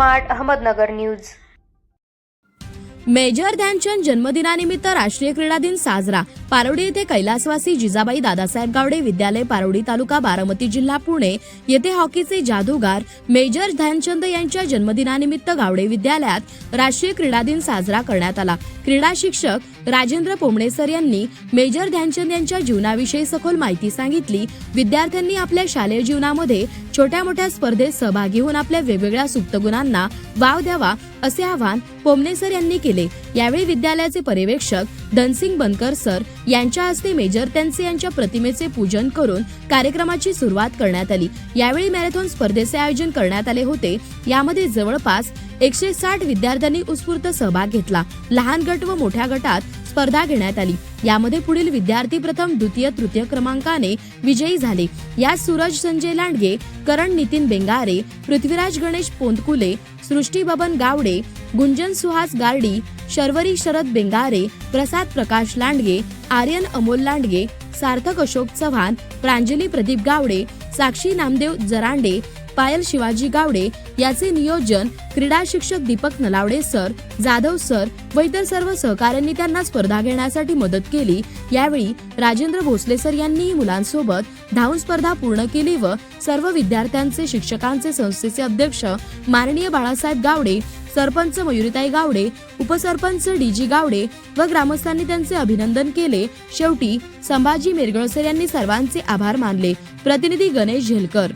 Smart Ahmednagar news. Major Dhyan Chand जन्मदिनानिमित्त राष्ट्रीय क्रीडा दिन साजरा। पारवडी येथे कैलासवासी जिजाबाई दादासाहेब गावडे विद्यालय पारवडी तालुका बारामती जिल्हा पुणे येथे हॉकीचे जादूगार मेजर ध्यानचंद यांच्या जन्मदिनानिमित्त गावडे विद्यालयात राष्ट्रीय क्रीडा दिन साजरा करण्यात आला। क्रीडा शिक्षक राजेंद्र पोमणे सर यांनी मेजर ध्यानचंद यांच्या जीवनाविषयी सखोल माहिती सांगितली। विद्यार्थ्यांनी आपल्या शालेय जीवनामध्ये छोट्या मोठ्या स्पर्धेत सहभागी होऊन आपल्या वेगवेगळ्या सुप्त गुणांना वाव द्यावा असे आवाहन पोमणे सर यांनी केले। यावेळी विद्यालयाचे पर्यवेक्षक धनसिंग बनकर सर यांच्या हस्ते मेजर त्यांचे यांच्या प्रतिमेचे पूजन करून कार्यक्रमाची सुरुवात करण्यात आली। यावेळी मॅरेथॉन स्पर्धेचे आयोजन करण्यात आले होते। यामध्ये जवळपास 160 विद्यार्थ्यांनी उत्स्फूर्त सहभाग घेतला। लहान गट व मोठ्या गटात स्पर्धा घेण्यात आली। यामध्ये पुढील विद्यार्थी प्रथम, द्वितीय, तृतीय क्रमांकाने विजयी झाले। यात सूरज संजय लांडगे, करण नितीन बेंगारे, पृथ्वीराज गणेश पोंतकुले, सृष्टी बबन गावडे, गुंजन सुहास गार्डी, शर्वरी शरद बेंगारे, प्रसाद प्रकाश लांडगे, आर्यन अमोल लांडगे, सार्थक अशोक चव्हाण, प्रांजली प्रदीप गावडे, साक्षी नामदेव जरांडे, पायल शिवाजी गावडे याचे नियोजन क्रीडा शिक्षक दीपक नलावडे सर, जाधव सर व इतर सर्व सहकाऱ्यांनी त्यांना स्पर्धा घेण्यासाठी मदत केली। यावेळी राजेंद्र भोसले सर यांनी मुलांसोबत धावून स्पर्धा पूर्ण केली व सर्व विद्यार्थ्यांचे, शिक्षकांचे, संस्थेचे अध्यक्ष माननीय बाळासाहेब गावडे, सरपंच मयुरीताई गावडे, उपसरपंच डीजी गावडे व ग्रामस्थांनी त्यांचे अभिनंदन केले। शेवटी संभाजी मेरगळसर यांनी सर्वांचे आभार मानले। प्रतिनिधी गणेश झेलकर।